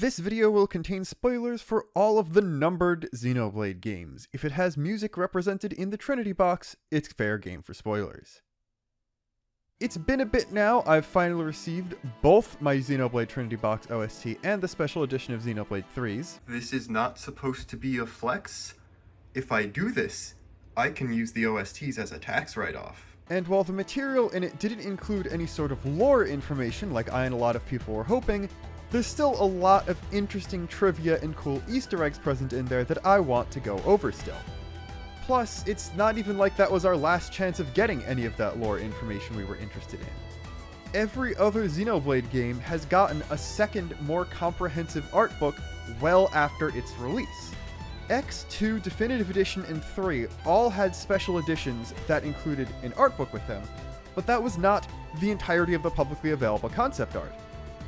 This video will contain spoilers for all of the numbered Xenoblade games. If it has music represented in the Trinity Box, it's fair game for spoilers. It's been a bit now. I've finally received both my Xenoblade Trinity Box OST and the special edition of Xenoblade 3's. This is not supposed to be a flex. If I do this, I can use the OSTs as a tax write-off. And while the material in it didn't include any sort of lore information like I and a lot of people were hoping, there's still a lot of interesting trivia and cool Easter eggs present in there that I want to go over still. Plus, it's not even like that was our last chance of getting any of that lore information we were interested in. Every other Xenoblade game has gotten a second, more comprehensive art book well after its release. X2 Definitive Edition and 3 all had special editions that included an art book with them, but that was not the entirety of the publicly available concept art.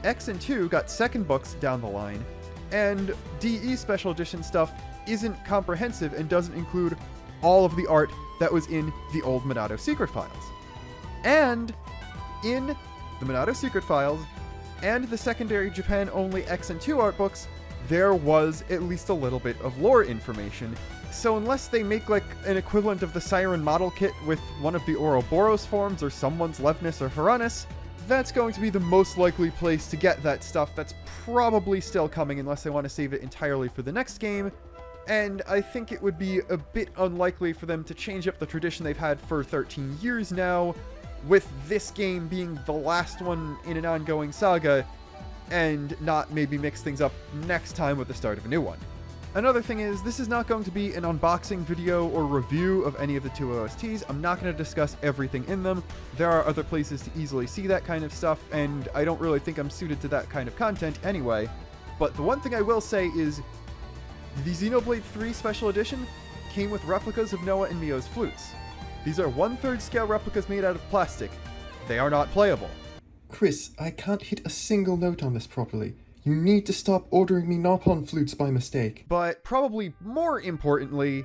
X and 2 got second books down the line, and DE Special Edition stuff isn't comprehensive and doesn't include all of the art that was in the old Minato Secret Files. And in the Minato Secret Files and the secondary Japan-only X and 2 art books, there was at least a little bit of lore information, so unless they make like an equivalent of the Siren model kit with one of the Ouroboros forms or someone's Levnis or Haranis, that's going to be the most likely place to get that stuff. That's probably still coming unless they want to save it entirely for the next game, and I think it would be a bit unlikely for them to change up the tradition they've had for 13 years now, with this game being the last one in an ongoing saga, and not maybe mix things up next time with the start of a new one. Another thing is, this is not going to be an unboxing video or review of any of the two OSTs. I'm not going to discuss everything in them. There are other places to easily see that kind of stuff, and I don't really think I'm suited to that kind of content anyway. But the one thing I will say is, the Xenoblade 3 Special Edition came with replicas of Noah and Mio's flutes. These are 1/3 scale replicas made out of plastic. They are not playable. Chris, I can't hit a single note on this properly. You need to stop ordering me Nopon flutes by mistake. But probably more importantly,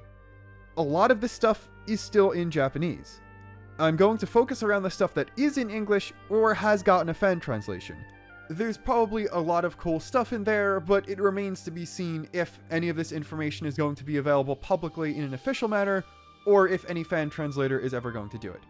a lot of this stuff is still in Japanese. I'm going to focus around the stuff that is in English or has gotten a fan translation. There's probably a lot of cool stuff in there, but it remains to be seen if any of this information is going to be available publicly in an official manner, or if any fan translator is ever going to do it.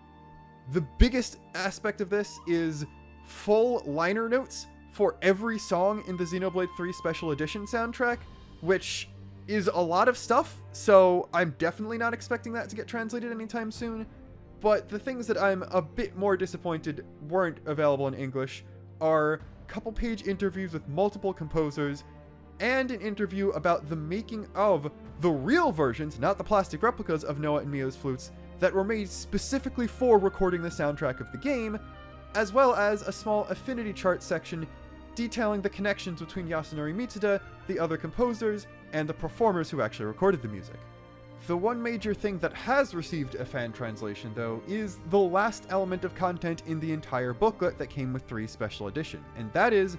The biggest aspect of this is full liner notes for every song in the Xenoblade 3 Special Edition soundtrack, which is a lot of stuff, so I'm definitely not expecting that to get translated anytime soon. But the things that I'm a bit more disappointed weren't available in English are couple-page interviews with multiple composers, and an interview about the making of the real versions, not the plastic replicas of Noah and Mio's flutes, that were made specifically for recording the soundtrack of the game, as well as a small affinity chart section detailing the connections between Yasunori Mitsuda, the other composers, and the performers who actually recorded the music. The one major thing that has received a fan translation, though, is the last element of content in the entire booklet that came with 3 Special Edition, and that is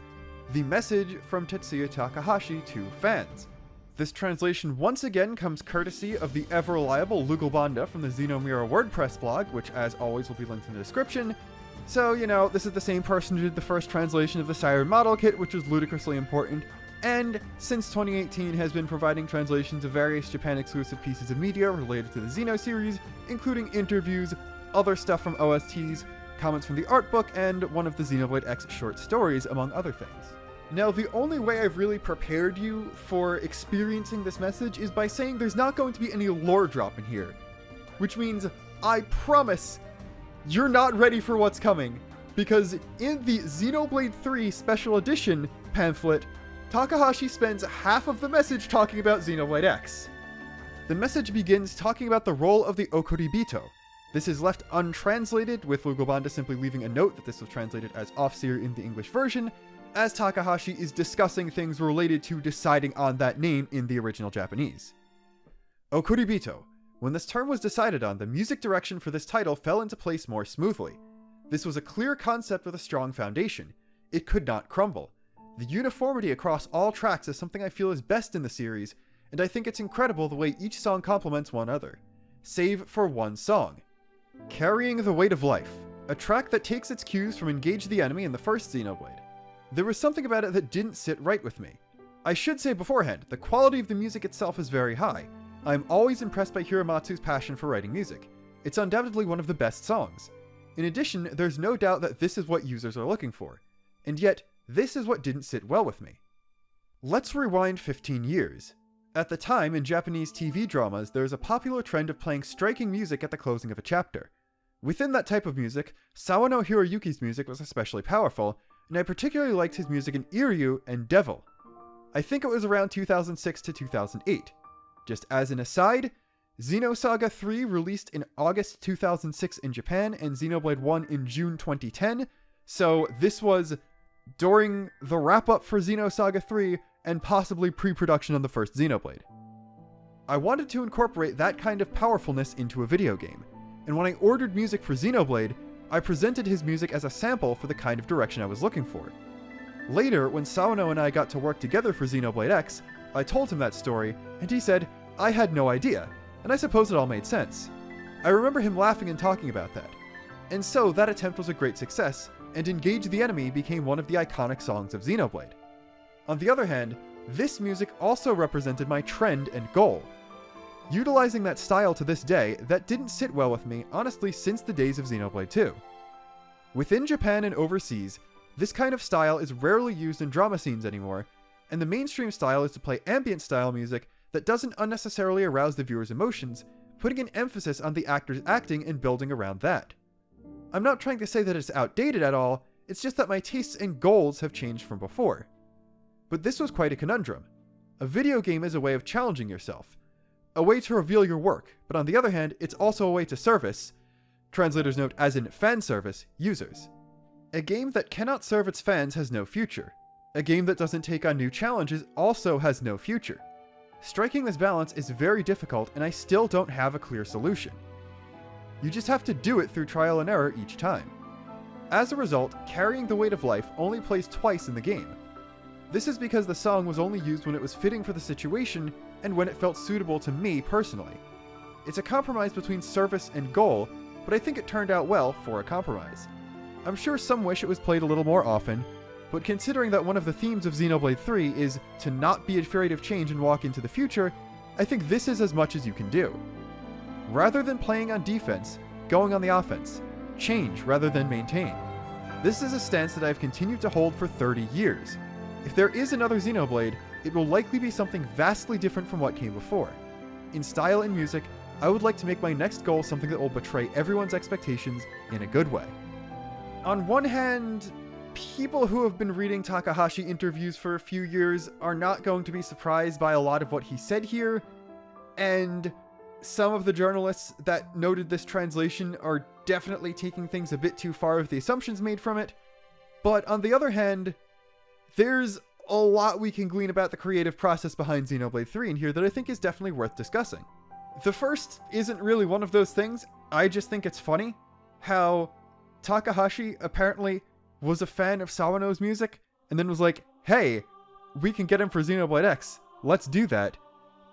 the message from Tetsuya Takahashi to fans. This translation once again comes courtesy of the ever-reliable Lugalbanda from the Xenomira WordPress blog, which as always will be linked in the description. So, you know, this is the same person who did the first translation of the Siren model kit, which was ludicrously important, and since 2018 has been providing translations of various Japan-exclusive pieces of media related to the Xeno series, including interviews, other stuff from OSTs, comments from the art book, and one of the Xenoblade X short stories, among other things. Now, the only way I've really prepared you for experiencing this message is by saying there's not going to be any lore drop in here, which means I promise you're not ready for what's coming, because in the Xenoblade 3 Special Edition pamphlet, Takahashi spends half of the message talking about Xenoblade X. The message begins talking about the role of the Okuribito. This is left untranslated, with Lugalbanda simply leaving a note that this was translated as Offseer in the English version, as Takahashi is discussing things related to deciding on that name in the original Japanese. Okuribito. When this term was decided on, the music direction for this title fell into place more smoothly. This was a clear concept with a strong foundation. It could not crumble. The uniformity across all tracks is something I feel is best in the series, and I think it's incredible the way each song complements one other. Save for one song. Carrying the Weight of Life, a track that takes its cues from Engage the Enemy in the first Xenoblade. There was something about it that didn't sit right with me. I should say beforehand, the quality of the music itself is very high. I'm always impressed by Hiramatsu's passion for writing music. It's undoubtedly one of the best songs. In addition, there's no doubt that this is what users are looking for. And yet, this is what didn't sit well with me. Let's rewind 15 years. At the time, in Japanese TV dramas, there is a popular trend of playing striking music at the closing of a chapter. Within that type of music, Sawano Hiroyuki's music was especially powerful, and I particularly liked his music in Iryu and Devil. I think it was around 2006 to 2008. Just as an aside, Xenosaga 3 released in August 2006 in Japan and Xenoblade 1 in June 2010, so this was during the wrap-up for Xenosaga 3 and possibly pre-production on the first Xenoblade. I wanted to incorporate that kind of powerfulness into a video game, and when I ordered music for Xenoblade, I presented his music as a sample for the kind of direction I was looking for. Later, when Sawano and I got to work together for Xenoblade X, I told him that story, and he said, I had no idea, and I suppose it all made sense. I remember him laughing and talking about that. And so that attempt was a great success, and Engage the Enemy became one of the iconic songs of Xenoblade. On the other hand, this music also represented my trend and goal. Utilizing that style to this day, that didn't sit well with me, honestly, since the days of Xenoblade 2. Within Japan and overseas, this kind of style is rarely used in drama scenes anymore, and the mainstream style is to play ambient style music that doesn't unnecessarily arouse the viewer's emotions, putting an emphasis on the actor's acting and building around that. I'm not trying to say that it's outdated at all, it's just that my tastes and goals have changed from before. But this was quite a conundrum. A video game is a way of challenging yourself, a way to reveal your work, but on the other hand, it's also a way to service, translators note as in fan service, users. A game that cannot serve its fans has no future. A game that doesn't take on new challenges also has no future. Striking this balance is very difficult, and I still don't have a clear solution. You just have to do it through trial and error each time. As a result, Carrying the Weight of Life only plays twice in the game. This is because the song was only used when it was fitting for the situation and when it felt suitable to me personally. It's a compromise between service and goal, but I think it turned out well for a compromise. I'm sure some wish it was played a little more often, but considering that one of the themes of Xenoblade 3 is to not be afraid of change and walk into the future, I think this is as much as you can do. Rather than playing on defense, going on the offense. Change rather than maintain. This is a stance that I've continued to hold for 30 years. If there is another Xenoblade, it will likely be something vastly different from what came before. In style and music, I would like to make my next goal something that will betray everyone's expectations in a good way. On one hand, people who have been reading Takahashi interviews for a few years are not going to be surprised by a lot of what he said here, and some of the journalists that noted this translation are definitely taking things a bit too far with the assumptions made from it. But on the other hand, there's a lot we can glean about the creative process behind Xenoblade 3 in here that I think is definitely worth discussing. The first isn't really one of those things. I just think it's funny how Takahashi apparently was a fan of Sawano's music and then was like, hey, we can get him for Xenoblade X. Let's do that.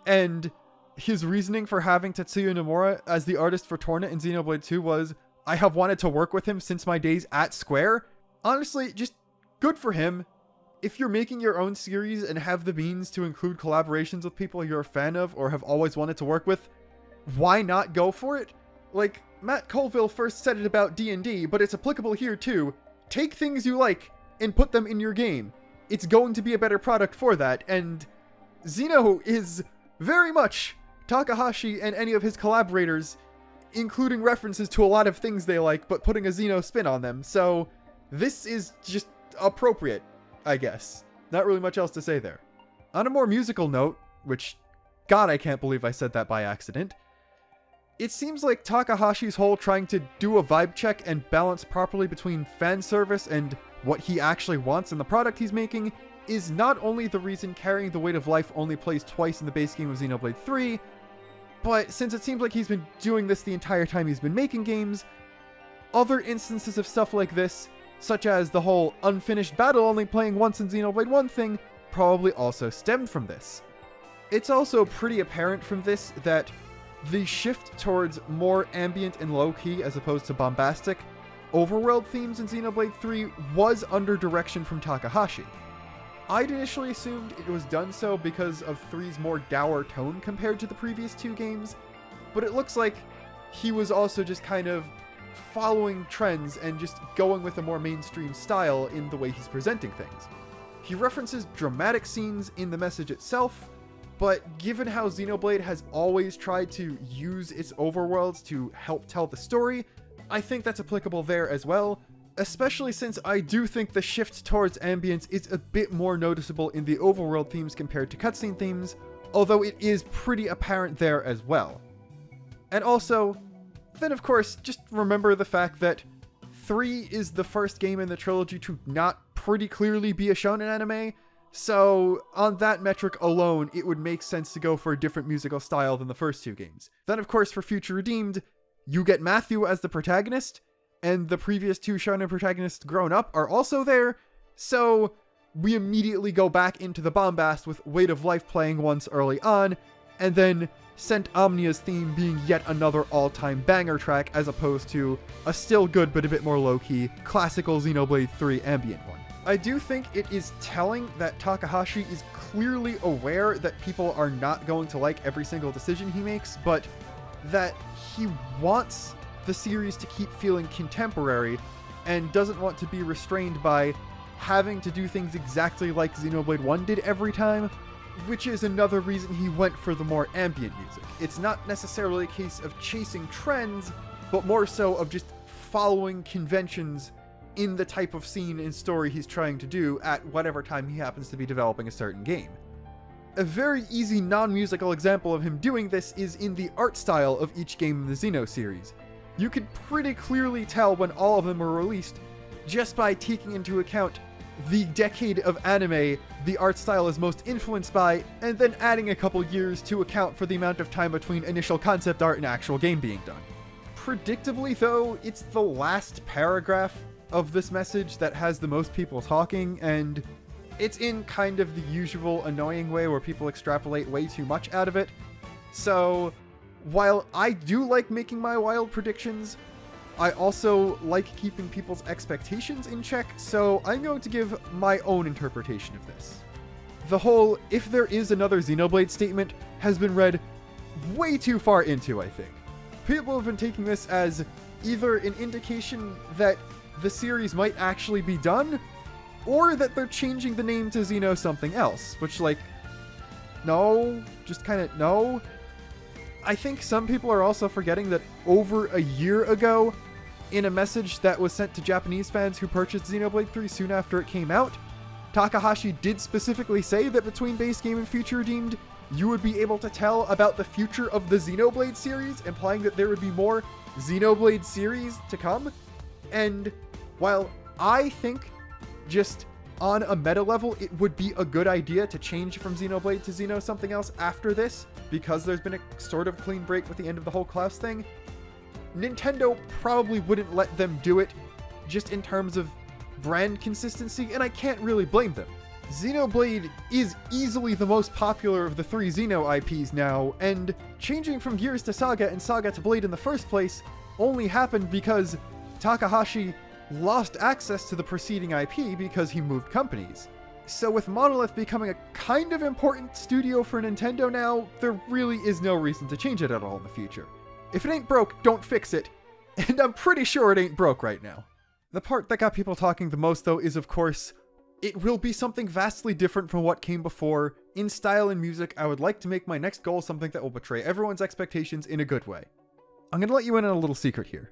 And his reasoning for having Tetsuya Nomura as the artist for Torna in Xenoblade 2 was, I have wanted to work with him since my days at Square. Honestly, just good for him. If you're making your own series and have the means to include collaborations with people you're a fan of or have always wanted to work with, why not go for it? Like, Matt Colville first said it about D&D, but it's applicable here too. Take things you like and put them in your game. It's going to be a better product for that, and Xeno is very much Takahashi and any of his collaborators, including references to a lot of things they like, but putting a Xeno spin on them, so this is just appropriate, I guess. Not really much else to say there. On a more musical note, which, God, I can't believe I said that by accident, it seems like Takahashi's whole trying to do a vibe check and balance properly between fan service and what he actually wants in the product he's making is not only the reason Carrying the Weight of Life only plays twice in the base game of Xenoblade 3, but since it seems like he's been doing this the entire time he's been making games, other instances of stuff like this, such as the whole unfinished battle only playing once in Xenoblade 1 thing, probably also stemmed from this. It's also pretty apparent from this that the shift towards more ambient and low-key as opposed to bombastic overworld themes in Xenoblade 3 was under direction from Takahashi. I'd initially assumed it was done so because of 3's more dour tone compared to the previous 2 games, but it looks like he was also just kind of following trends and just going with a more mainstream style in the way he's presenting things. He references dramatic scenes in the message itself, but given how Xenoblade has always tried to use its overworlds to help tell the story, I think that's applicable there as well, especially since I do think the shift towards ambience is a bit more noticeable in the overworld themes compared to cutscene themes, although it is pretty apparent there as well. And also, then of course, just remember the fact that 3 is the first game in the trilogy to not pretty clearly be a shonen anime, so on that metric alone, it would make sense to go for a different musical style than the first 2 games. Then of course, for Future Redeemed, you get Matthew as the protagonist, and the previous 2 shonen protagonists grown up are also there, so we immediately go back into the bombast with Weight of Life playing once early on, and then Sent Omnia's theme being yet another all-time banger track as opposed to a still good but a bit more low-key classical Xenoblade 3 ambient one. I do think it is telling that Takahashi is clearly aware that people are not going to like every single decision he makes, but that he wants the series to keep feeling contemporary and doesn't want to be restrained by having to do things exactly like Xenoblade 1 did every time, which is another reason he went for the more ambient music. It's not necessarily a case of chasing trends, but more so of just following conventions in the type of scene and story he's trying to do at whatever time he happens to be developing a certain game. A very easy non-musical example of him doing this is in the art style of each game in the Xeno series. You could pretty clearly tell when all of them were released just by taking into account the decade of anime the art style is most influenced by, and then adding a couple years to account for the amount of time between initial concept art and actual game being done. Predictably though, it's the last paragraph of this message that has the most people talking, and it's in kind of the usual annoying way where people extrapolate way too much out of it. So, while I do like making my wild predictions, I also like keeping people's expectations in check, so I'm going to give my own interpretation of this. The whole "if there is another Xenoblade" statement has been read way too far into, I think. People have been taking this as either an indication that the series might actually be done, or that they're changing the name to Xeno something else, which, like, no, just kind of no. I think some people are also forgetting that over a year ago, in a message that was sent to Japanese fans who purchased Xenoblade 3 soon after it came out, Takahashi did specifically say that between base game and Future Redeemed, you would be able to tell about the future of the Xenoblade series, implying that there would be more Xenoblade series to come. And while I think just on a meta level, it would be a good idea to change from Xenoblade to Xeno something else after this, because there's been a sort of clean break with the end of the whole Klaus thing, Nintendo probably wouldn't let them do it just in terms of brand consistency, and I can't really blame them. Xenoblade is easily the most popular of the 3 Xeno IPs now, and changing from Gears to Saga and Saga to Blade in the first place only happened because Takahashi lost access to the preceding IP because he moved companies. So with Monolith becoming a kind of important studio for Nintendo now, there really is no reason to change it at all in the future. If it ain't broke, don't fix it, and I'm pretty sure it ain't broke right now. The part that got people talking the most though is, of course, it will be something vastly different from what came before. In style and music, I would like to make my next goal something that will betray everyone's expectations in a good way. I'm gonna let you in on a little secret here.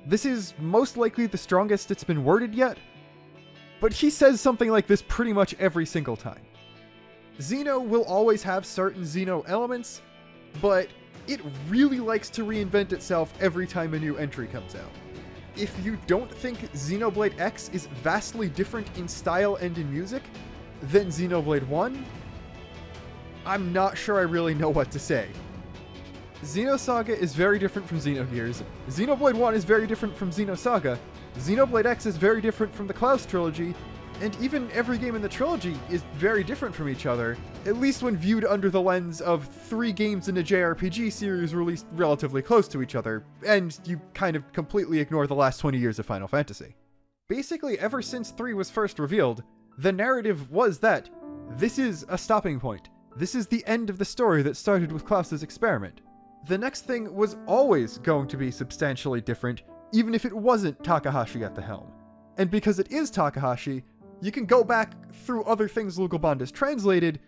This is most likely the strongest it's been worded yet, but he says something like this pretty much every single time. Xeno will always have certain Xeno elements, but it really likes to reinvent itself every time a new entry comes out. If you don't think Xenoblade X is vastly different in style and in music than Xenoblade 1, I'm not sure I really know what to say. Xenosaga is very different from Xenogears, Xenoblade 1 is very different from Xenosaga, Xenoblade X is very different from the Klaus trilogy, and even every game in the trilogy is very different from each other, at least when viewed under the lens of 3 games in a JRPG series released relatively close to each other, and you kind of completely ignore the last 20 years of Final Fantasy. Basically, ever since 3 was first revealed, The narrative was that this is a stopping point. This is the end of the story that started with Klaus's experiment. The next thing was always going to be substantially different, even if it wasn't Takahashi at the helm. And because it is Takahashi, you can go back through other things Lugobond has translated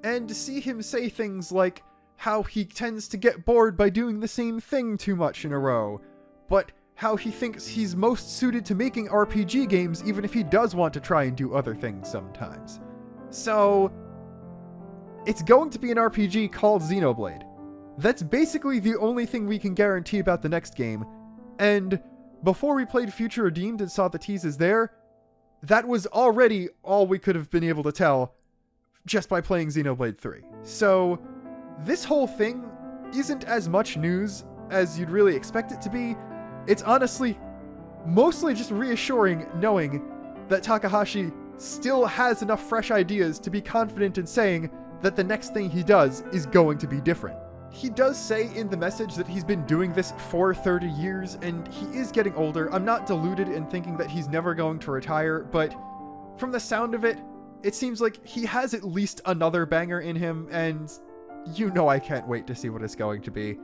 and see him say things like how he tends to get bored by doing the same thing too much in a row, but how he thinks he's most suited to making RPG games even if he does want to try and do other things sometimes. So, it's going to be an RPG called Xenoblade. That's basically the only thing we can guarantee about the next game, and before we played Future Redeemed and saw the teases there, that was already all we could have been able to tell just by playing Xenoblade 3. So, this whole thing isn't as much news as you'd really expect it to be. It's honestly mostly just reassuring knowing that Takahashi still has enough fresh ideas to be confident in saying that the next thing he does is going to be different. He does say in the message that he's been doing this for 30 years, and he is getting older. I'm not deluded in thinking that he's never going to retire, but from the sound of it, it seems like he has at least another banger in him, and you know I can't wait to see what it's going to be.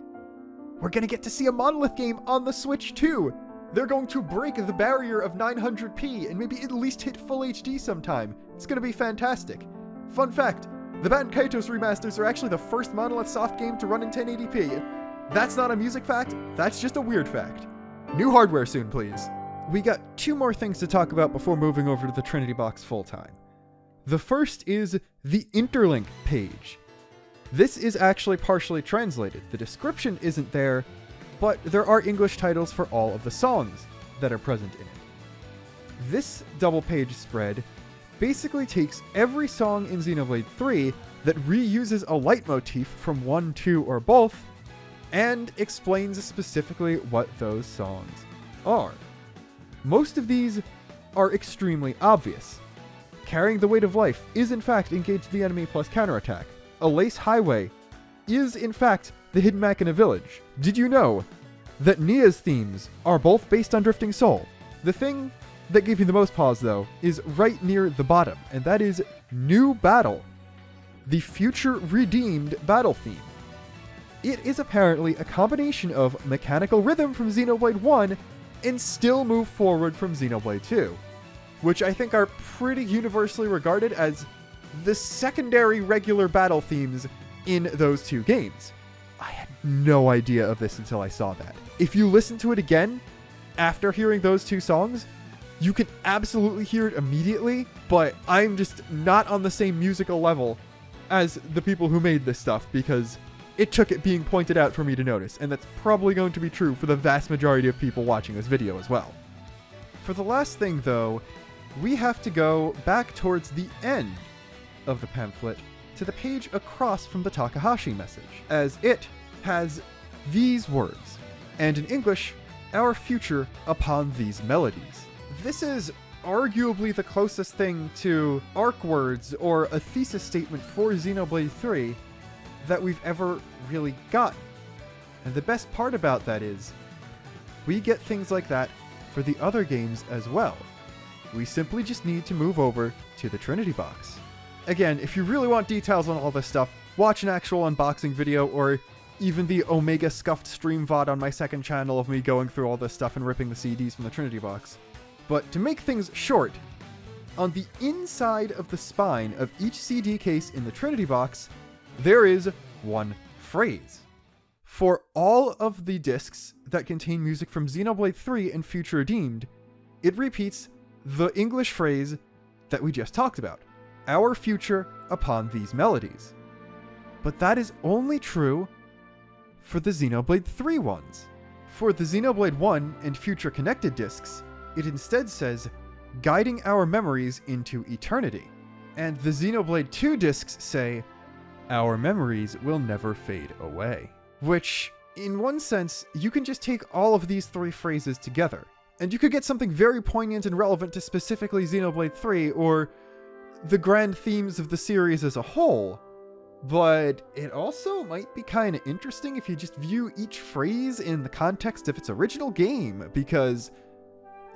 We're gonna get to see a Monolith game on the Switch too! They're going to break the barrier of 900p and maybe at least hit full HD sometime. It's gonna be fantastic. Fun fact, the Baten Kaitos remasters are actually the first Monolith Soft game to run in 1080p. That's not a music fact, that's just a weird fact. New hardware soon, please. We got two more things to talk about before moving over to the Trinity Box full-time. The first is the interlink page. This is actually partially translated. The description isn't there, but there are English titles for all of the songs that are present in it. This double-page spread basically takes every song in Xenoblade 3 that reuses a leitmotif from 1, 2, or both, and explains specifically what those songs are. Most of these are extremely obvious. Carrying the Weight of Life is in fact Engage the Enemy plus Counterattack. A Lace Highway is in fact the Hidden Machina Village. Did you know that Nia's themes are both based on Drifting Soul? The thing that gave me the most pause, though, is right near the bottom, and that is New Battle, the Future Redeemed battle theme. It is apparently a combination of mechanical rhythm from Xenoblade 1 and Still Move Forward from Xenoblade 2, which I think are pretty universally regarded as the secondary regular battle themes in those two games. I had no idea of this until I saw that. If you listen to it again after hearing those two songs, you can absolutely hear it immediately, but I'm just not on the same musical level as the people who made this stuff because it took it being pointed out for me to notice, and that's probably going to be true for the vast majority of people watching this video as well. For the last thing, though, we have to go back towards the end of the pamphlet to the page across from the Takahashi message, as it has these words, and in English, our future upon these melodies. This is arguably the closest thing to arc words or a thesis statement for Xenoblade 3 that we've ever really gotten. And the best part about that is, we get things like that for the other games as well. We simply just need to move over to the Trinity Box. Again, if you really want details on all this stuff, watch an actual unboxing video or even the Omega scuffed stream VOD on my second channel of me going through all this stuff and ripping the CDs from the Trinity Box. But to make things short, on the inside of the spine of each CD case in the Trinity Box, there is one phrase. For all of the discs that contain music from Xenoblade 3 and Future Redeemed, it repeats the English phrase that we just talked about. Our future upon these melodies. But that is only true for the Xenoblade 3 ones. For the Xenoblade 1 and Future Connected discs, it instead says, guiding our memories into eternity. And the Xenoblade 2 discs say, our memories will never fade away. Which, in one sense, you can just take all of these three phrases together, and you could get something very poignant and relevant to specifically Xenoblade 3, or the grand themes of the series as a whole. But it also might be kind of interesting if you just view each phrase in the context of its original game, because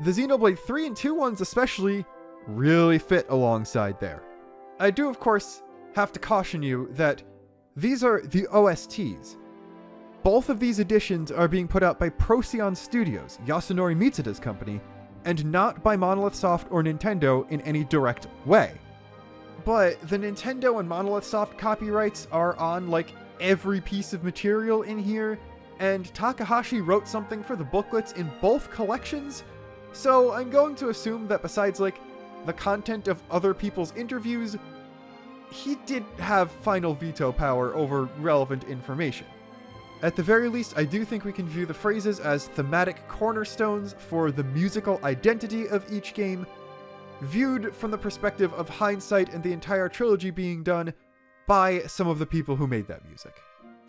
the Xenoblade 3 and 2 ones especially really fit alongside there. I do, of course, have to caution you that these are the OSTs. Both of these editions are being put out by Procyon Studios, Yasunori Mitsuda's company, and not by Monolith Soft or Nintendo in any direct way. But the Nintendo and Monolith Soft copyrights are on like every piece of material in here, and Takahashi wrote something for the booklets in both collections, so I'm going to assume that besides like the content of other people's interviews, he did have final veto power over relevant information. At the very least, I do think we can view the phrases as thematic cornerstones for the musical identity of each game, viewed from the perspective of hindsight and the entire trilogy being done by some of the people who made that music.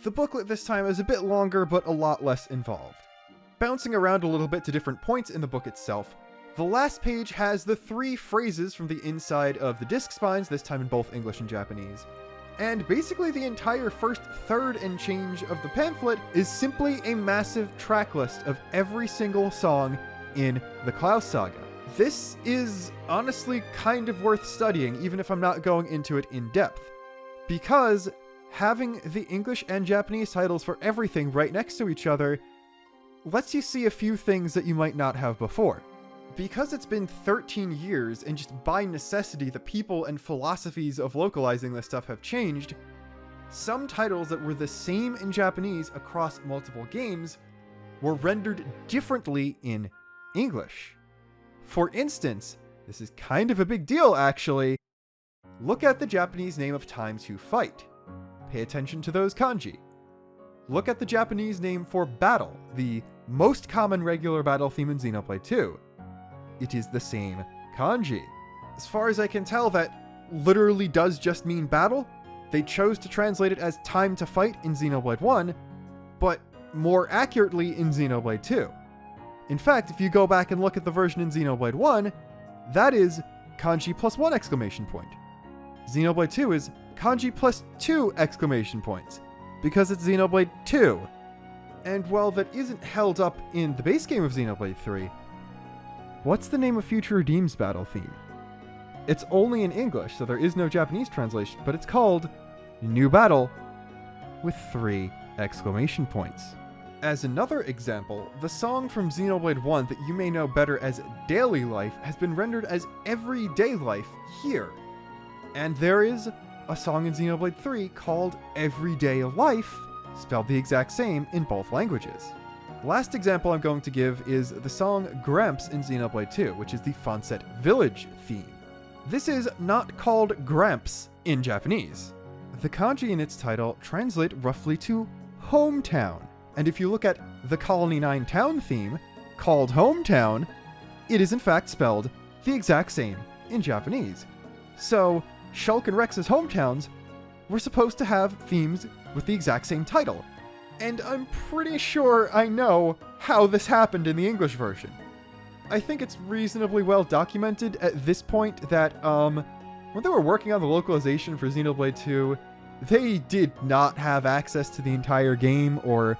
The booklet this time is a bit longer, but a lot less involved. Bouncing around a little bit to different points in the book itself, the last page has the 3 phrases from the inside of the disc spines, this time in both English and Japanese. And basically the entire first third and change of the pamphlet is simply a massive track list of every single song in the Klaus Saga. This is honestly kind of worth studying, even if I'm not going into it in depth, because having the English and Japanese titles for everything right next to each other lets you see a few things that you might not have before. Because it's been 13 years, and just by necessity the people and philosophies of localizing this stuff have changed, some titles that were the same in Japanese across multiple games were rendered differently in English. For instance, this is kind of a big deal actually, look at the Japanese name of Time to Fight. Pay attention to those kanji. Look at the Japanese name for Battle, the most common regular battle theme in Xenoblade 2. It is the same kanji. As far as I can tell, that literally does just mean battle. They chose to translate it as Time to Fight in Xenoblade 1, but more accurately in Xenoblade 2. In fact, if you go back and look at the version in Xenoblade 1, that is kanji plus 1 exclamation point. Xenoblade 2 is kanji plus 2 exclamation points, because it's Xenoblade 2. And while that isn't held up in the base game of Xenoblade 3, what's the name of Future Redeem's battle theme? It's only in English, so there is no Japanese translation, but it's called New Battle with 3 exclamation points. As another example, the song from Xenoblade 1 that you may know better as Daily Life has been rendered as Everyday Life here. And there is a song in Xenoblade 3 called Everyday Life, spelled the exact same in both languages. Last example I'm going to give is the song Gramps in Xenoblade 2, which is the Fonset Village theme. This is not called Gramps in Japanese. The kanji in its title translate roughly to hometown, and if you look at the Colony 9 town theme, called Hometown, it is in fact spelled the exact same in Japanese. So, Shulk and Rex's hometowns were supposed to have themes with the exact same title. And I'm pretty sure I know how this happened in the English version. I think it's reasonably well documented at this point that, when they were working on the localization for Xenoblade 2, they did not have access to the entire game, or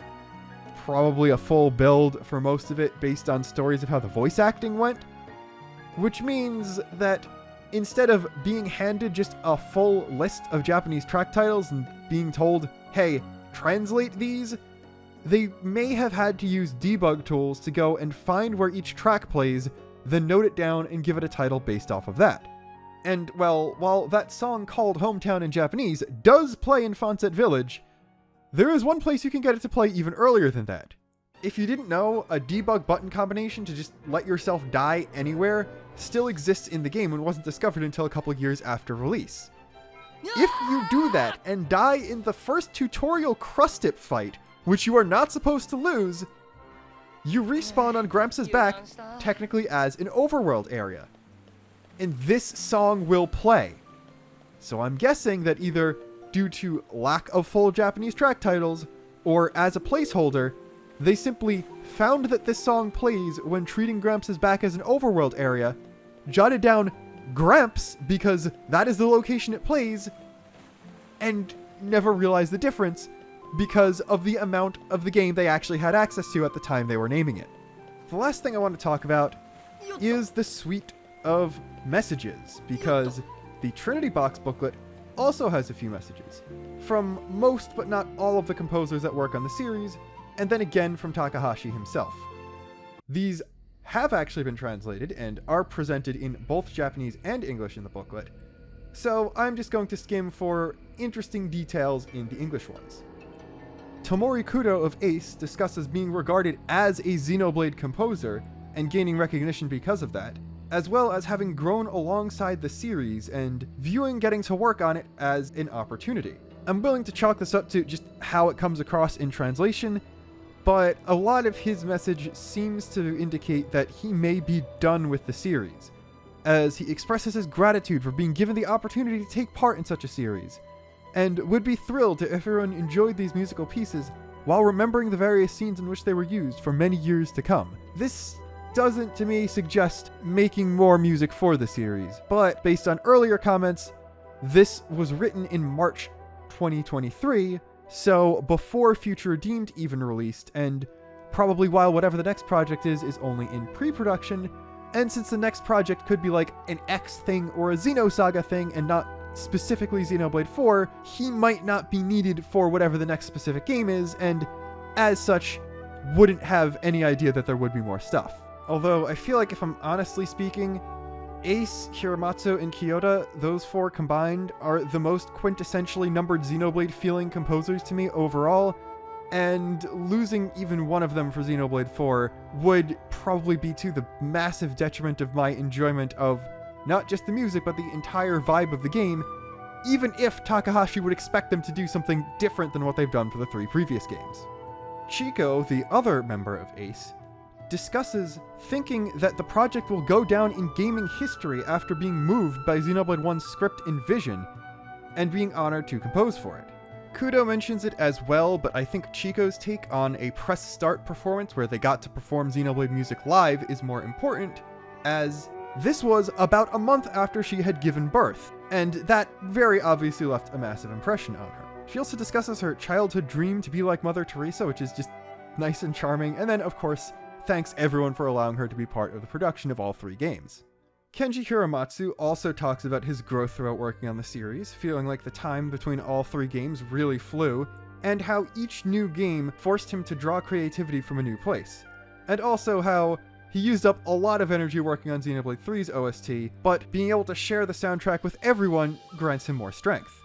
probably a full build for most of it based on stories of how the voice acting went. Which means that instead of being handed just a full list of Japanese track titles and being told, hey, translate these, they may have had to use debug tools to go and find where each track plays, then note it down and give it a title based off of that. And, well, while that song called Hometown in Japanese does play in Fonset Village, there is one place you can get it to play even earlier than that. If you didn't know, a debug button combination to just let yourself die anywhere still exists in the game and wasn't discovered until a couple of years after release. If you do that and die in the first tutorial Crustip fight, which you are not supposed to lose, you respawn on Gramps' back, technically as an overworld area. And this song will play. So I'm guessing that either due to lack of full Japanese track titles, or as a placeholder, they simply found that this song plays when treating Gramps' back as an overworld area, jotted down Gramps because that is the location it plays, and never realized the difference because of the amount of the game they actually had access to at the time they were naming it. The last thing I want to talk about is the sweet of messages, because the Trinity Box booklet also has a few messages from most but not all of the composers that work on the series, and then again from Takahashi himself. These have actually been translated and are presented in both Japanese and English in the booklet, so I'm just going to skim for interesting details in the English ones. Tomori Kudo of Ace discusses being regarded as a Xenoblade composer and gaining recognition because of that, as well as having grown alongside the series and viewing getting to work on it as an opportunity. I'm willing to chalk this up to just how it comes across in translation, but a lot of his message seems to indicate that he may be done with the series, as he expresses his gratitude for being given the opportunity to take part in such a series, and would be thrilled if everyone enjoyed these musical pieces while remembering the various scenes in which they were used for many years to come. This doesn't, to me, suggest making more music for the series, but based on earlier comments, this was written in March 2023, so before Future Redeemed even released, and probably while whatever the next project is only in pre-production, and since the next project could be like an X thing or a Xenosaga thing and not specifically Xenoblade 4, he might not be needed for whatever the next specific game is, and as such, wouldn't have any idea that there would be more stuff. Although, I feel like if I'm honestly speaking, Ace, Hiramatsu, and Kyoto, those four combined, are the most quintessentially numbered Xenoblade-feeling composers to me overall, and losing even one of them for Xenoblade 4 would probably be to the massive detriment of my enjoyment of not just the music, but the entire vibe of the game, even if Takahashi would expect them to do something different than what they've done for the 3 previous games. Chico, the other member of Ace, discusses thinking that the project will go down in gaming history after being moved by Xenoblade 1's script and vision, and being honored to compose for it. Kudo mentions it as well, but I think Chico's take on a press start performance where they got to perform Xenoblade music live is more important, as this was about a month after she had given birth, and that very obviously left a massive impression on her. She also discusses her childhood dream to be like Mother Teresa, which is just nice and charming, and then, of course, thanks everyone for allowing her to be part of the production of all 3 games. Kenji Hiramatsu also talks about his growth throughout working on the series, feeling like the time between all 3 games really flew, and how each new game forced him to draw creativity from a new place. And also how he used up a lot of energy working on Xenoblade 3's OST, but being able to share the soundtrack with everyone grants him more strength.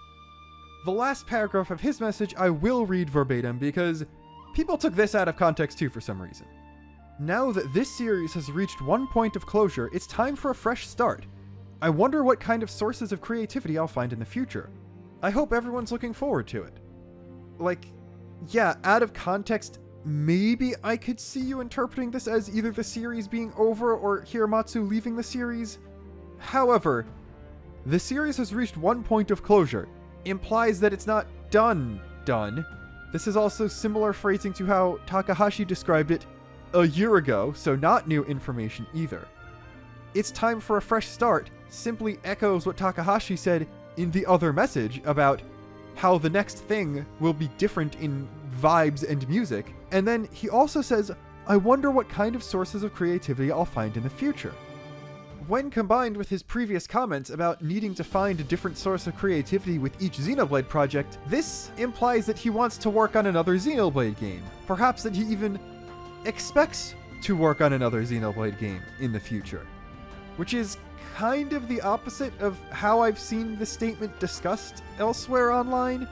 The last paragraph of his message I will read verbatim because people took this out of context too for some reason. Now that this series has reached one point of closure, it's time for a fresh start. I wonder what kind of sources of creativity I'll find in the future. I hope everyone's looking forward to it. Like, yeah, out of context, maybe I could see you interpreting this as either the series being over or Hiramatsu leaving the series. However, the series has reached one point of closure, implies that it's not done. This is also similar phrasing to how Takahashi described it a year ago, so not new information either. It's time for a fresh start simply echoes what Takahashi said in the other message about how the next thing will be different in vibes and music, and then he also says, I wonder what kind of sources of creativity I'll find in the future. When combined with his previous comments about needing to find a different source of creativity with each Xenoblade project, this implies that he wants to work on another Xenoblade game. Perhaps that he even expects to work on another Xenoblade game in the future. Which is kind of the opposite of how I've seen this statement discussed elsewhere online,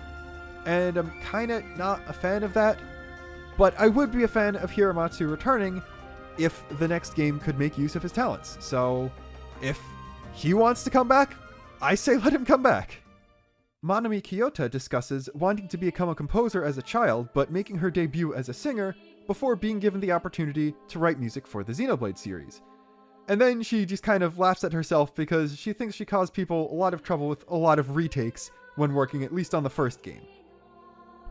and I'm kinda not a fan of that. But I would be a fan of Hiramatsu returning if the next game could make use of his talents. So, if he wants to come back, I say let him come back. Manami Kyoto discusses wanting to become a composer as a child, but making her debut as a singer before being given the opportunity to write music for the Xenoblade series. And then she just kind of laughs at herself because she thinks she caused people a lot of trouble with a lot of retakes when working at least on the first game.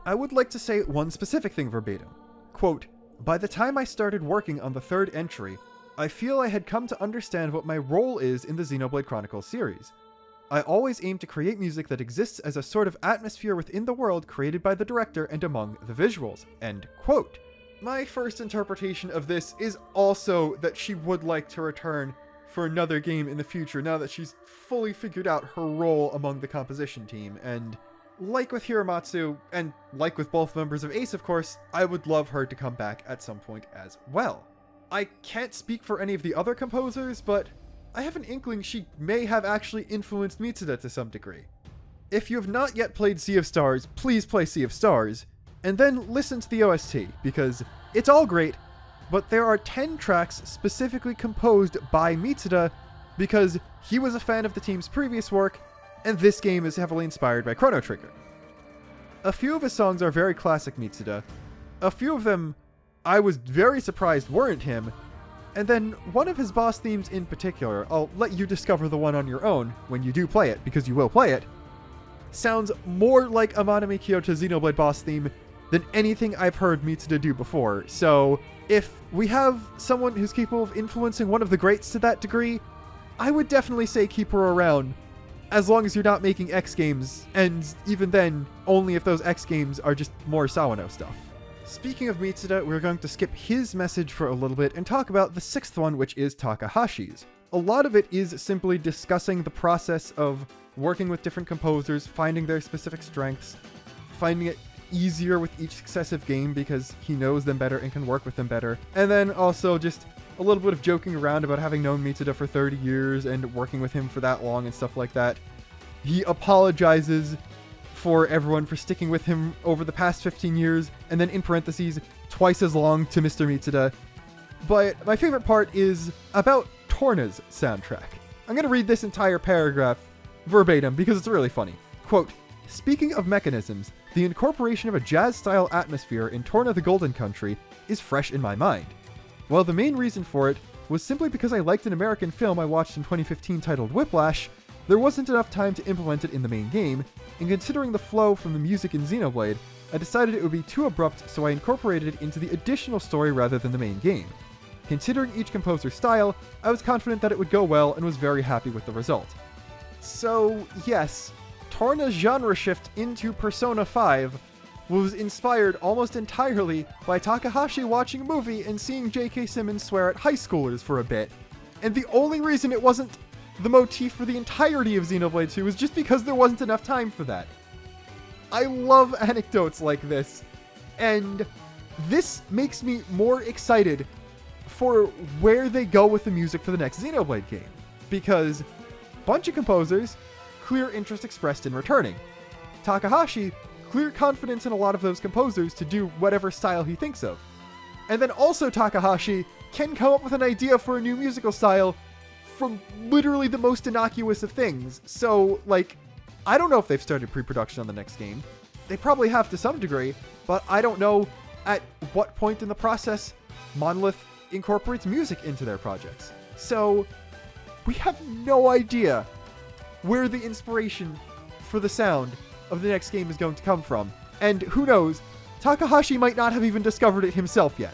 I would like to say one specific thing verbatim. Quote, by the time I started working on the 3rd entry, I feel I had come to understand what my role is in the Xenoblade Chronicles series. I always aim to create music that exists as a sort of atmosphere within the world created by the director and among the visuals. End quote. My first interpretation of this is also that she would like to return for another game in the future now that she's fully figured out her role among the composition team. And like with Hiramatsu, and like with both members of Ace, of course, I would love her to come back at some point as well. I can't speak for any of the other composers, but I have an inkling she may have actually influenced Mitsuda to some degree. If you have not yet played Sea of Stars, please play Sea of Stars, and then listen to the OST, because it's all great, but there are 10 tracks specifically composed by Mitsuda because he was a fan of the team's previous work, and this game is heavily inspired by Chrono Trigger. A few of his songs are very classic Mitsuda. A few of them I was very surprised weren't him, and then one of his boss themes in particular, I'll let you discover the one on your own when you do play it, because you will play it, sounds more like a Manami Kyoto Xenoblade boss theme than anything I've heard Mitsuda do before. So if we have someone who's capable of influencing one of the greats to that degree, I would definitely say keep her around, as long as you're not making X games, and even then, only if those X games are just more Sawano stuff. Speaking of Mitsuda, we're going to skip his message for a little bit and talk about the 6th one, which is Takahashi's. A lot of it is simply discussing the process of working with different composers, finding their specific strengths, finding it easier with each successive game because he knows them better and can work with them better, and then also just a little bit of joking around about having known Mitsuda for 30 years and working with him for that long and stuff like that. He apologizes for everyone for sticking with him over the past 15 years, and then in parentheses, twice as long to Mr. Mitsuda. But my favorite part is about Torna's soundtrack. I'm going to read this entire paragraph verbatim because it's really funny. Quote, "Speaking of mechanisms, the incorporation of a jazz-style atmosphere in Torna the Golden Country is fresh in my mind. While the main reason for it was simply because I liked an American film I watched in 2015 titled Whiplash, there wasn't enough time to implement it in the main game, and considering the flow from the music in Xenoblade, I decided it would be too abrupt, so I incorporated it into the additional story rather than the main game. Considering each composer's style, I was confident that it would go well and was very happy with the result." So, yes, Torna's genre shift into Persona 5 was inspired almost entirely by Takahashi watching a movie and seeing J.K. Simmons swear at high schoolers for a bit. And the only reason it wasn't the motif for the entirety of Xenoblade 2 was just because there wasn't enough time for that. I love anecdotes like this, and this makes me more excited for where they go with the music for the next Xenoblade game, because bunch of composers, clear interest expressed in returning. Takahashi, clear confidence in a lot of those composers to do whatever style he thinks of. And then also Takahashi can come up with an idea for a new musical style from literally the most innocuous of things. So, like, I don't know if they've started pre-production on the next game. They probably have to some degree, but I don't know at what point in the process Monolith incorporates music into their projects. So, we have no idea where the inspiration for the sound of the next game is going to come from. And who knows, Takahashi might not have even discovered it himself yet.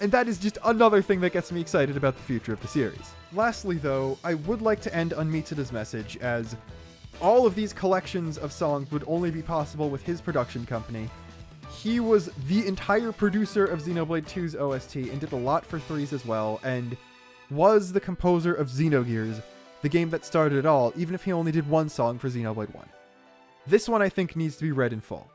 And that is just another thing that gets me excited about the future of the series. Lastly though, I would like to end on Mitsuda's message, as all of these collections of songs would only be possible with his production company. He was the entire producer of Xenoblade 2's OST and did a lot for 3's as well, and was the composer of Xenogears, the game that started it all, even if he only did one song for Xenoblade 1. This one I think needs to be read in full.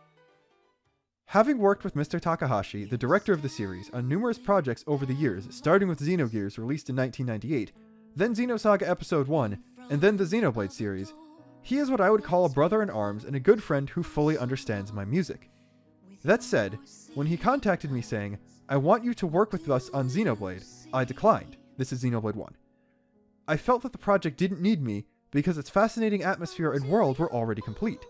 Having worked with Mr. Takahashi, the director of the series, on numerous projects over the years, starting with Xenogears released in 1998, then Xenosaga Episode 1, and then the Xenoblade series, he is what I would call a brother in arms and a good friend who fully understands my music. That said, when he contacted me saying, "I want you to work with us on Xenoblade," I declined. This is Xenoblade 1. I felt that the project didn't need me because its fascinating atmosphere and world were already complete.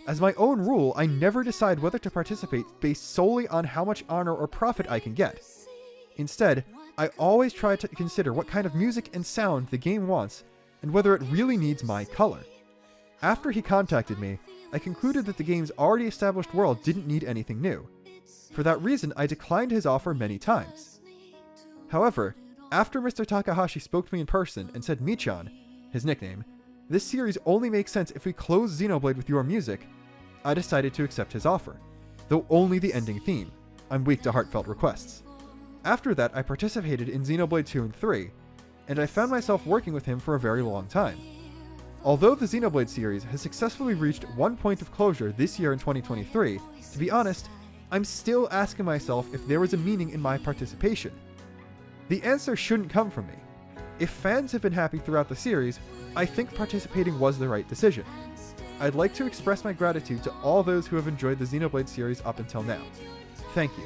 As my own rule, I never decide whether to participate based solely on how much honor or profit I can get. Instead, I always try to consider what kind of music and sound the game wants and whether it really needs my color. After he contacted me, I concluded that the game's already established world didn't need anything new. For that reason, I declined his offer many times. However, after Mr. Takahashi spoke to me in person and said Michan, his nickname, "This series only makes sense if we close Xenoblade with your music," I decided to accept his offer, though only the ending theme. I'm weak to heartfelt requests. After that, I participated in Xenoblade 2 and 3, and I found myself working with him for a very long time. Although the Xenoblade series has successfully reached one point of closure this year in 2023, to be honest, I'm still asking myself if there was a meaning in my participation. The answer shouldn't come from me. If fans have been happy throughout the series, I think participating was the right decision. I'd like to express my gratitude to all those who have enjoyed the Xenoblade series up until now. Thank you.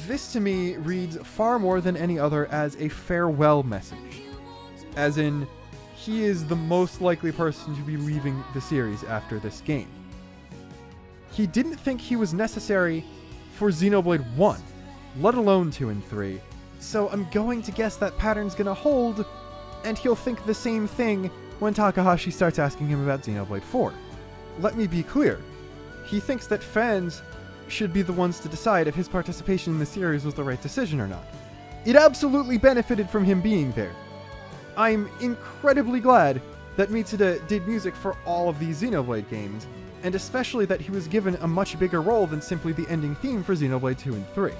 This to me reads far more than any other as a farewell message. As in, he is the most likely person to be leaving the series after this game. He didn't think he was necessary for Xenoblade 1, let alone 2 and 3, so I'm going to guess that pattern's gonna hold, and he'll think the same thing when Takahashi starts asking him about Xenoblade 4. Let me be clear, he thinks that fans should be the ones to decide if his participation in the series was the right decision or not. It absolutely benefited from him being there. I'm incredibly glad that Mitsuda did music for all of these Xenoblade games, and especially that he was given a much bigger role than simply the ending theme for Xenoblade 2 and 3.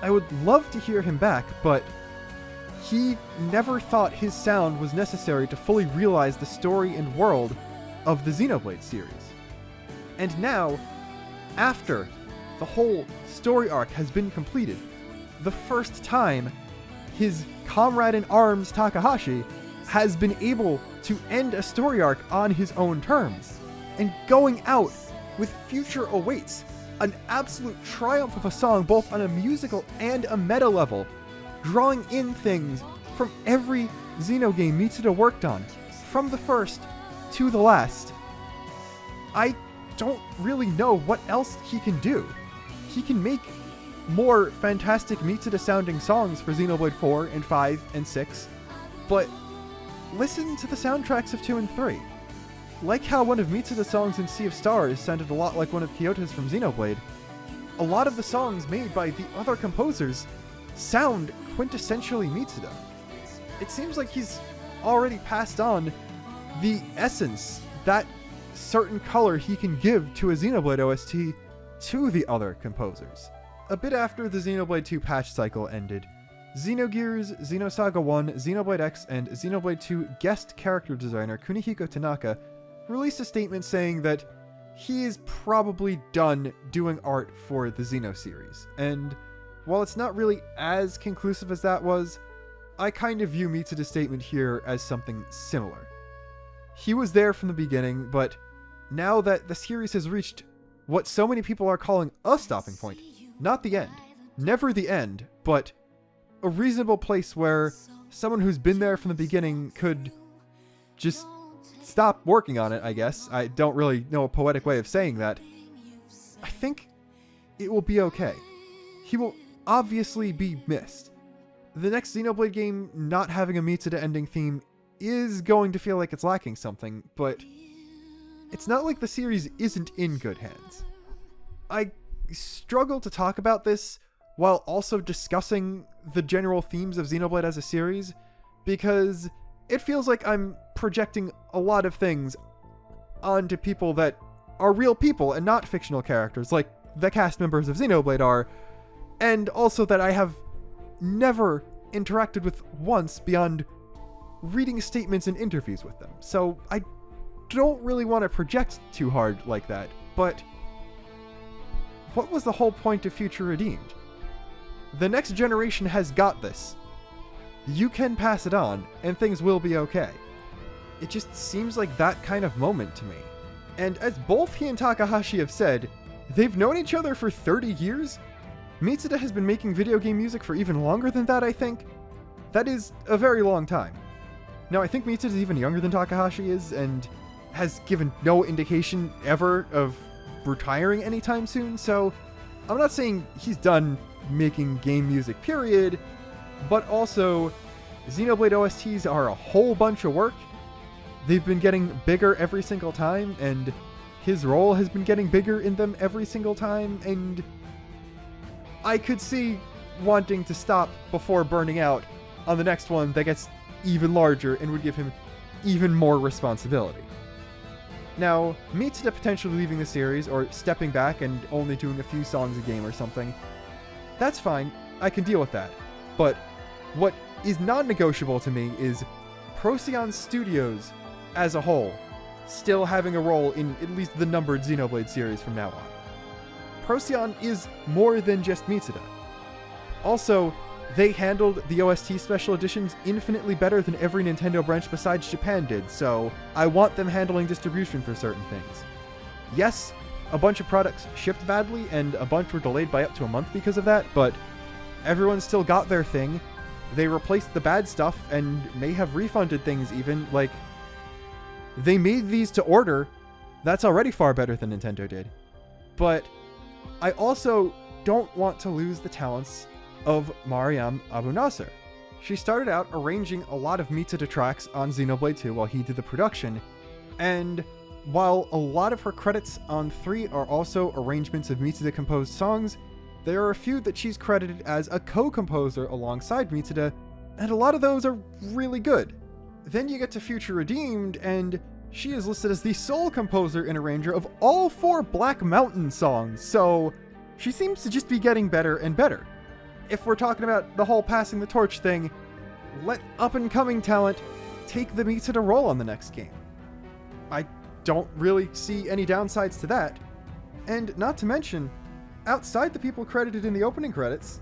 I would love to hear him back, but he never thought his sound was necessary to fully realize the story and world of the Xenoblade series. And now, after the whole story arc has been completed, the first time his comrade in arms Takahashi has been able to end a story arc on his own terms, and going out with Future Awaits, an absolute triumph of a song both on a musical and a meta level, drawing in things from every Xeno game Mitsuda worked on, from the first to the last. I don't really know what else he can do. He can make more fantastic Mitsuda sounding songs for Xenoblade 4 and 5 and 6, but listen to the soundtracks of 2 and 3. Like how one of Mitsuda's songs in Sea of Stars sounded a lot like one of Kyoto's from Xenoblade, a lot of the songs made by the other composers sound quintessentially Mitsuda. It seems like he's already passed on the essence, that certain color he can give to a Xenoblade OST, to the other composers. A bit after the Xenoblade 2 patch cycle ended, Xenogears, Xenosaga 1, Xenoblade X, and Xenoblade 2 guest character designer Kunihiko Tanaka released a statement saying that he is probably done doing art for the Xeno series, and while it's not really as conclusive as that was, I kind of view Mitsuda's statement here as something similar. He was there from the beginning, but now that the series has reached what so many people are calling a stopping point, not the end, never the end, but a reasonable place where someone who's been there from the beginning could just stop working on it, I guess. I don't really know a poetic way of saying that. I think it will be okay. He will obviously be missed. The next Xenoblade game not having a Mitsuda ending theme is going to feel like it's lacking something, but it's not like the series isn't in good hands. I struggle to talk about this while also discussing the general themes of Xenoblade as a series, because it feels like I'm projecting a lot of things onto people that are real people and not fictional characters, like the cast members of Xenoblade are, and also that I have never interacted with once beyond reading statements and interviews with them. So I don't really want to project too hard like that, but what was the whole point of Future Redeemed? The next generation has got this. You can pass it on, and things will be okay. It just seems like that kind of moment to me. And as both he and Takahashi have said, they've known each other for 30 years? Mitsuda has been making video game music for even longer than that, I think. That is a very long time. Now, I think Mitsuda is even younger than Takahashi is, and has given no indication ever of retiring anytime soon, so I'm not saying he's done making game music, period, but also Xenoblade OSTs are a whole bunch of work. They've been getting bigger every single time, and his role has been getting bigger in them every single time, and I could see wanting to stop before burning out on the next one that gets even larger and would give him even more responsibility. Now, Mitsuda potentially leaving the series or stepping back and only doing a few songs a game or something, that's fine, I can deal with that. But what is non-negotiable to me is Procyon Studios as a whole still having a role in at least the numbered Xenoblade series from now on. Procyon is more than just Mitsuda. Also, they handled the OST special editions infinitely better than every Nintendo branch besides Japan did, so I want them handling distribution for certain things. Yes, a bunch of products shipped badly, and a bunch were delayed by up to a month because of that, but everyone still got their thing. They replaced the bad stuff, and may have refunded things even, like, they made these to order. That's already far better than Nintendo did. But I also don't want to lose the talents of Mariam Abu Nasser. She started out arranging a lot of Mitsuda tracks on Xenoblade 2 while he did the production, and while a lot of her credits on 3 are also arrangements of Mitsuda composed songs, there are a few that she's credited as a co-composer alongside Mitsuda, and a lot of those are really good. Then you get to Future Redeemed, and she is listed as the sole composer and arranger of all 4 Black Mountain songs, so she seems to just be getting better and better. If we're talking about the whole passing the torch thing, let up-and-coming talent take the Mitsuda role on the next game. I don't really see any downsides to that. And not to mention, outside the people credited in the opening credits,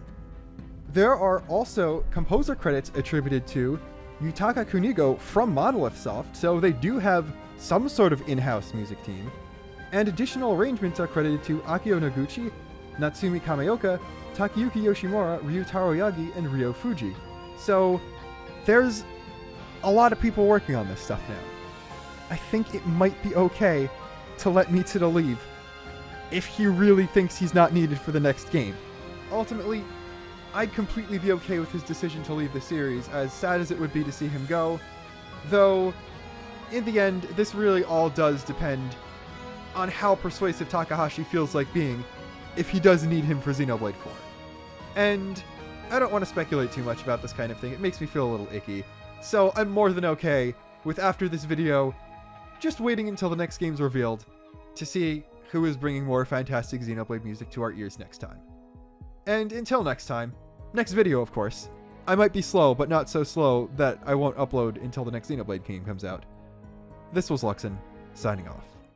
there are also composer credits attributed to Yutaka Kunigo from Monolith Soft, so they do have some sort of in-house music team, and additional arrangements are credited to Akio Noguchi, Natsumi Kameoka, Takayuki Yoshimura, Ryutaro Yagi, and Ryo Fuji. So there's a lot of people working on this stuff now. I think it might be okay to let Mitsuda leave if he really thinks he's not needed for the next game. Ultimately, I'd completely be okay with his decision to leave the series, as sad as it would be to see him go, though in the end, this really all does depend on how persuasive Takahashi feels like being if he does need him for Xenoblade 4. And I don't want to speculate too much about this kind of thing, it makes me feel a little icky, so I'm more than okay with, after this video, just waiting until the next game's revealed to see who is bringing more fantastic Xenoblade music to our ears next time. And until next time, next video of course, I might be slow, but not so slow that I won't upload until the next Xenoblade game comes out. This was Luxon, signing off.